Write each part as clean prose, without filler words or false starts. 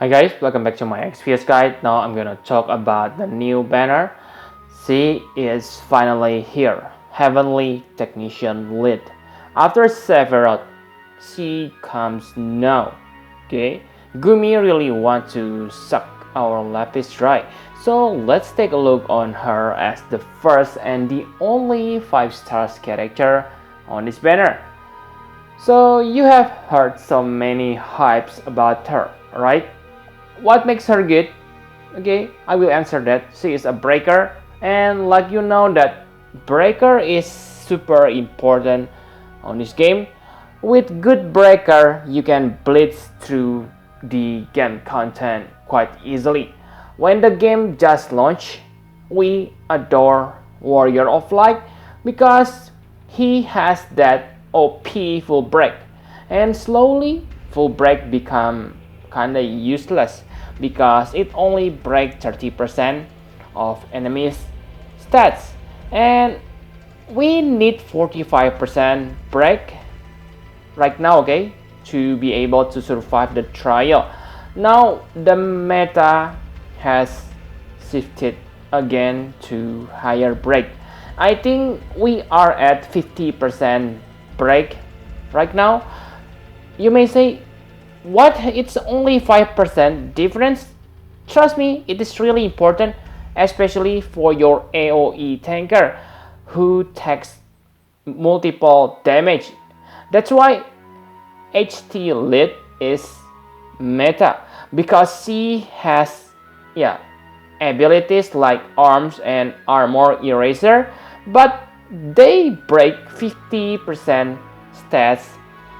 Hi guys, welcome back to my XPS guide. Now I'm gonna talk about the new banner. She is finally here, Heavenly Technician Lead. After several, she comes now. Okay, Gumi really want to suck our lapis dry. So let's take a look on her as the first and the only 5 stars character on this banner. So you have heard so many hypes about her, right? What makes her good? Okay, I will answer that. She is a breaker, and like you know that breaker is super important on this game. With good breaker, you can blitz through the game content quite easily. When the game just launched, we adore Warrior of Light because he has that OP full break, and slowly full break become kinda useless because it only breaks 30% of enemies stats, and we need 45% break right now, okay, to be able to survive the trial. Now the meta has shifted again to higher break. I think we are at 50% break right now. You may say, what? It's only 5% difference? Trust me, it is really important, especially for your AoE tanker who takes multiple damage. That's why HT Lead is meta because she has abilities like arms and armor eraser, but they break 50% stats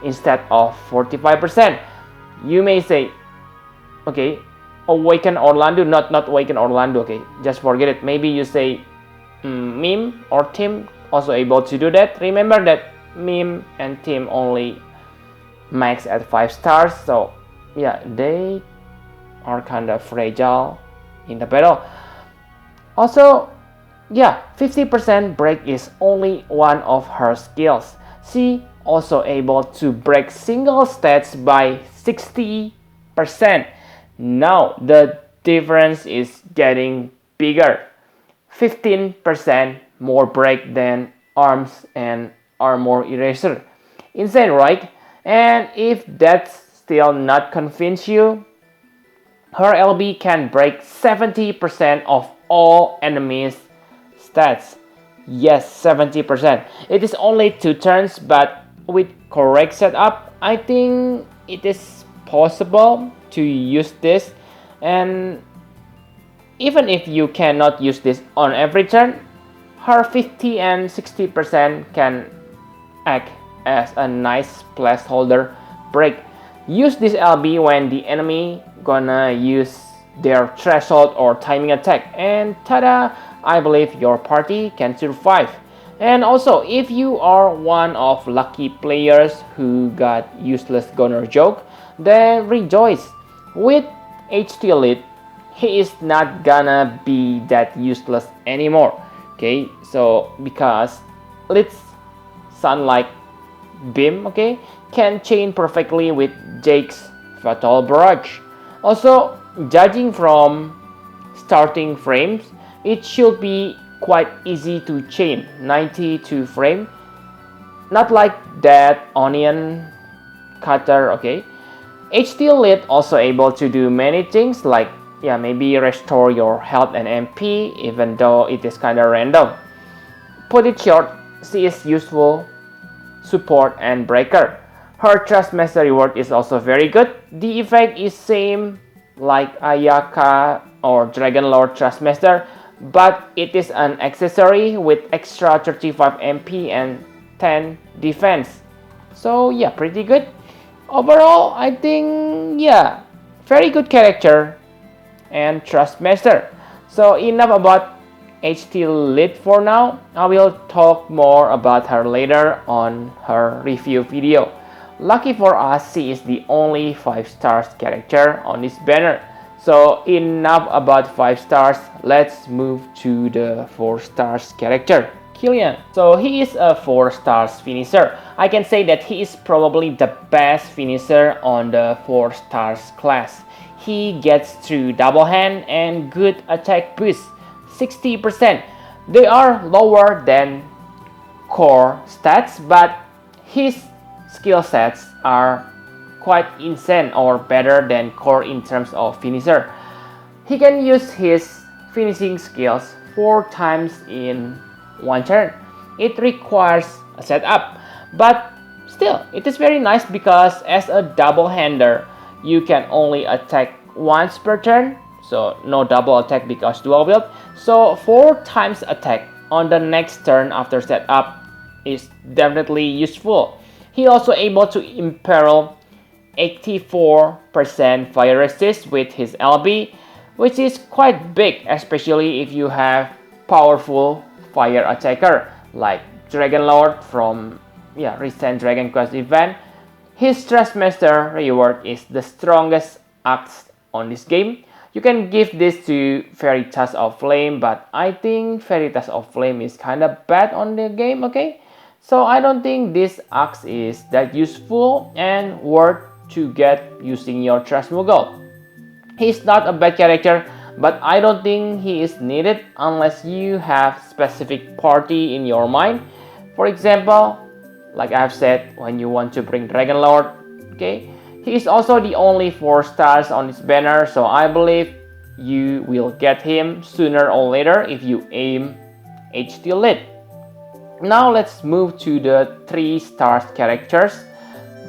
instead of 45%. You may say, okay, Awaken Orlando, not Awaken Orlando, okay, just forget it. Maybe you say Meme or Team also able to do that. Remember that Meme and Team only max at 5 stars, so yeah, they are kind of fragile in the battle. Also, 50% break is only one of her skills. She also able to break single stats by 60%. Now the difference is getting bigger. 15% more break than arms and armor eraser. Insane, right? And if that's still not convince you, her LB can break 70% of all enemies stats. Yes, 70%. It is only 2 turns, but with correct setup, I think it is possible to use this. And even if you cannot use this on every turn, her 50 and 60% can act as a nice placeholder break. Use this LB when the enemy gonna use their threshold or timing attack, and tada, I believe your party can survive. And also, if you are one of lucky players who got useless Gunner joke, then rejoice. With HT Elite, he is not gonna be that useless anymore. Okay, so because Elite's Sunlight Beam, okay, can chain perfectly with Jake's Fatal Barrage. Also, judging from starting frames, it should be quite easy to chain 92 frame, not like that onion cutter, okay. HT Lead also able to do many things like maybe restore your health and MP, even though it is kinda random. Put it short, she is useful support and breaker. Her Trustmaster reward is also very good. The effect is same like Ayaka or Dragon Lord Trustmaster, but it is an accessory with extra 35 MP and 10 defense. So yeah, pretty good. Overall, I think very good character and Trustmaster. So enough about HT Lead for now. I will talk more about her later on her review video. Lucky for us, she is the only 5 stars character on this banner. So enough about 5 stars, let's move to the 4 stars character, Killian. So he is a 4 stars finisher. I can say that he is probably the best finisher on the 4 stars class. he gets through double hand and good attack boost 60%. They are lower than core stats, but his skill sets are quite insane or better than core in terms of finisher. He can use his finishing skills 4 times in one turn. It requires a setup, but still it is very nice because as a double hander you can only attack once per turn, so no double attack because dual wield. So 4 times attack on the next turn after setup is definitely useful. He also able to imperil 84% fire resist with his LB, which is quite big, especially if you have powerful fire attacker like Dragon Lord from recent Dragon Quest event. His Thrustmaster reward is the strongest axe on this game. You can give this to Veritas of Flame, but I think Veritas of Flame is kinda bad on the game, okay? So I don't think this axe is that useful and worth to get using your Trashmogul. He's not a bad character, but I don't think he is needed unless you have specific party in your mind. For example, like I have said, when you want to bring Dragon Lord, okay? He is also the only 4 stars on this banner, so I believe you will get him sooner or later if you aim HD Elite. Now let's move to the 3 stars characters.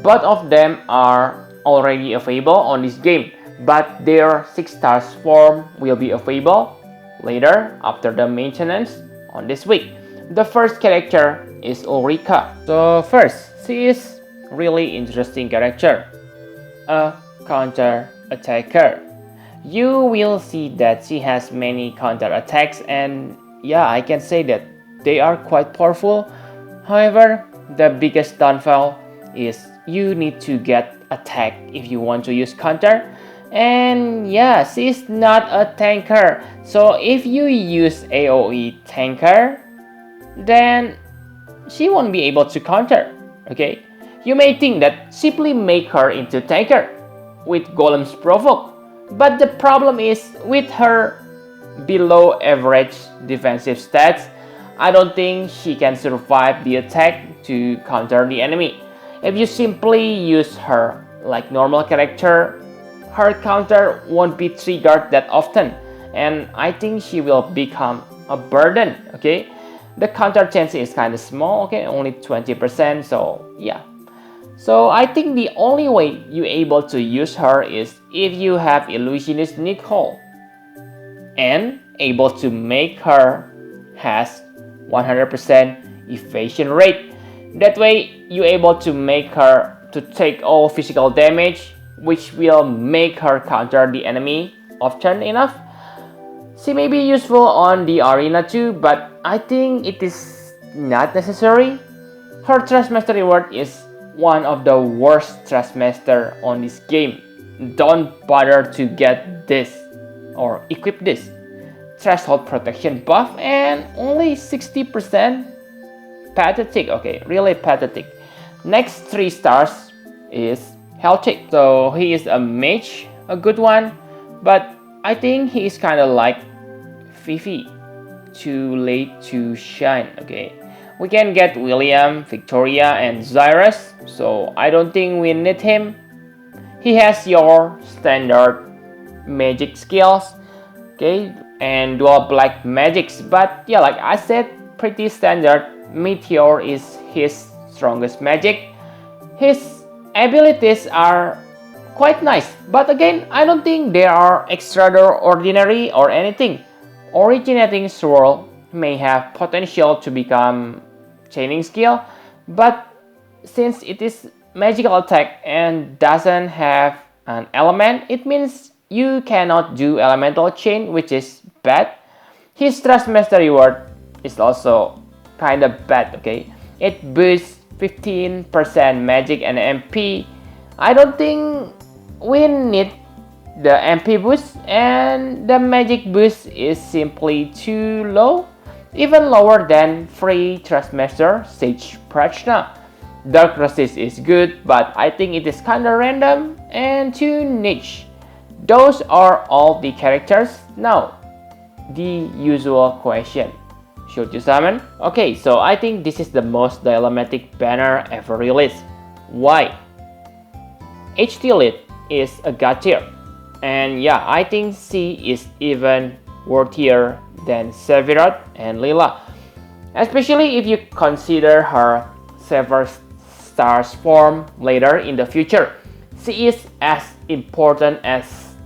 Both of them are already available on this game, but their 6 stars form will be available later after the maintenance on this week. The first character is Ulrika. So first, she is really interesting character, a counter attacker. You will see that she has many counter attacks, and yeah, I can say that they are quite powerful. However, the biggest downfall is you need to get attack if you want to use counter. And yeah, she's not a tanker, so if you use AoE tanker, then she won't be able to counter, okay? You may think that simply make her into tanker with Golem's Provoke, but the problem is with her below average defensive stats, I don't think she can survive the attack to counter the enemy. If you simply use her like normal character, her counter won't be triggered that often, and I think she will become a burden, okay? The counter chance is kind of small, okay, only 20%, so yeah. So I think the only way you're able to use her is if you have Illusionist Nicole and able to make her has 100% evasion rate. That way you're able to make her to take all physical damage, which will make her counter the enemy often enough. She may be useful on the arena too, but I think it is not necessary. Her Thrustmaster reward is one of the worst Thrustmaster on this game. Don't bother to get this or equip this. Threshold protection buff and only 60%. Pathetic, okay, really pathetic. Next 3 stars is Heltic. So he is a mage, a good one, but I think he is kind of like Fifi, too late to shine, okay? We can get William, Victoria, and Zyrus, so I don't think we need him. He has your standard magic skills, okay, and dual black magics, but yeah, like I said, pretty standard. Meteor is his strongest magic. His abilities are quite nice, but again, I don't think they are extraordinary or anything. Originating Swirl may have potential to become chaining skill, but since it is magical attack and doesn't have an element, it means you cannot do elemental chain, which is bad. His Thrustmaster reward is also kind of bad, okay? It boosts 15% magic and MP. I don't think we need the MP boost, and the magic boost is simply too low, even lower than free Thrustmaster Sage Prajna. Dark Resist is good, but I think it is kinda random and too niche. Those are all the characters. Now, the usual question. Should you summon? Okay, so I think this is the most dilemmatic banner ever released. Why? HT Elite is a god tier. And yeah, I think she is even worthier than Sephiroth and Lila. Especially if you consider her 7 stars form later in the future. She is as important as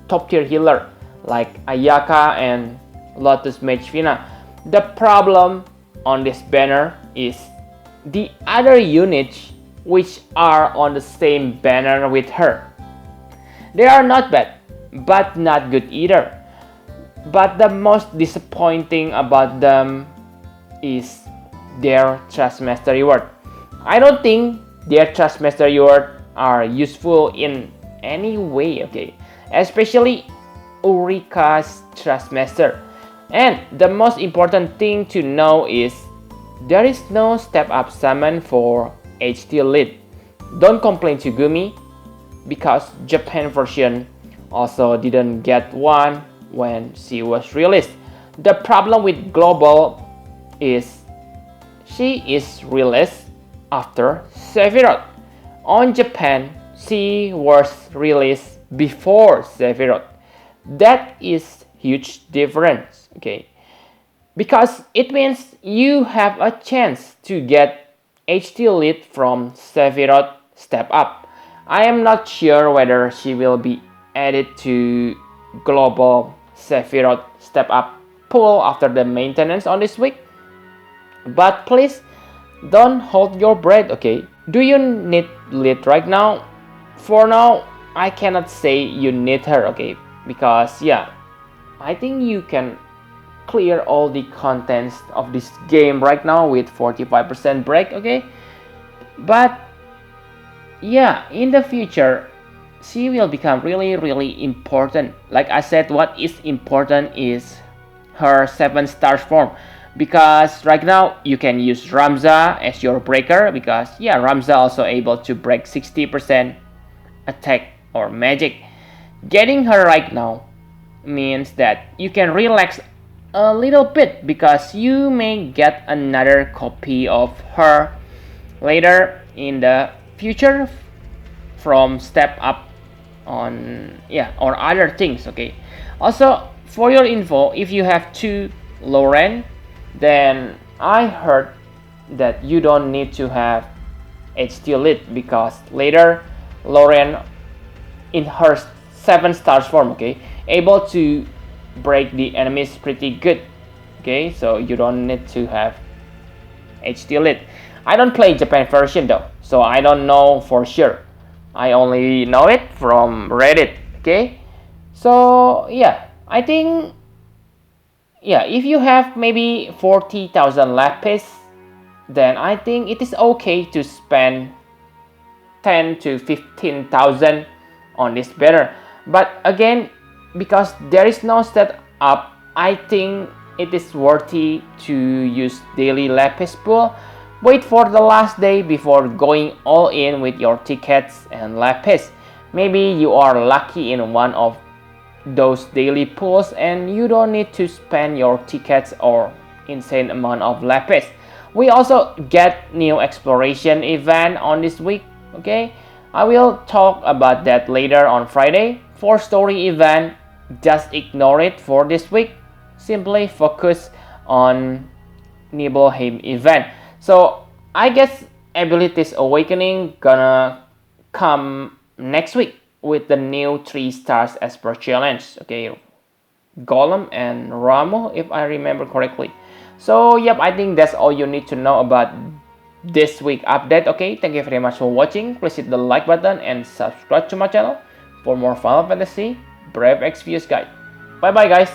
top tier healer like Ayaka and Lotus Mage Fina. The problem on this banner is the other units which are on the same banner with her. They are not bad, but not good either. But the most disappointing about them is their Trustmaster reward. I don't think their Trustmaster reward are useful in any way, okay? Especially Urika's Trustmaster. And the most important thing to know is there is no step up summon for HT Elite. Don't complain to Gumi because Japan version also didn't get one when she was released. The problem with Global is she is released after Sephiroth. On Japan, she was released before Sephiroth. That is huge difference, okay? Because it means you have a chance to get HT Elite from Sephiroth step up. I am not sure whether she will be added to global Sephiroth step up pool after the maintenance on this week. But please don't hold your breath, okay? Do you need Elite right now? For now, I cannot say you need her, okay? Because yeah, I think you can clear all the contents of this game right now with 45% break, okay? But yeah, in the future, she will become really important. Like I said, what is important is her 7 stars form. Because right now, you can use Ramza as your breaker. Because yeah, Ramza also able to break 60% attack or magic. Getting her right now means that you can relax a little bit because you may get another copy of her later in the future from step up on or other things, okay? Also, for your info, if you have 2 Lauren, then I heard that you don't need to have HT Elite because later Lauren in her 7 stars form, okay, able to break the enemies pretty good, okay? So you don't need to have HT Elite. I don't play Japan version though, so I don't know for sure. I only know it from Reddit, okay? So yeah, I think if you have maybe 40,000 lapis, then I think it is okay to spend 10 to 15,000 on this banner. But again, because there is no step up, I think it is worthy to use daily lapis pool. Wait for the last day before going all in with your tickets and lapis. Maybe you are lucky in one of those daily pools and you don't need to spend your tickets or insane amount of lapis. We also get new exploration event on this week, okay? I will talk about that later on Friday. For story event, just ignore it for this week. Simply focus on Nibelheim event. So I guess Abilities Awakening gonna come next week with the new 3 stars as per challenge, okay? Golem and Ramo, if I remember correctly. So yep, I think that's all you need to know about this week update, okay? Thank you very much for watching. Please hit the like button and subscribe to my channel for more Final Fantasy Brave Exvius guide. Bye bye guys.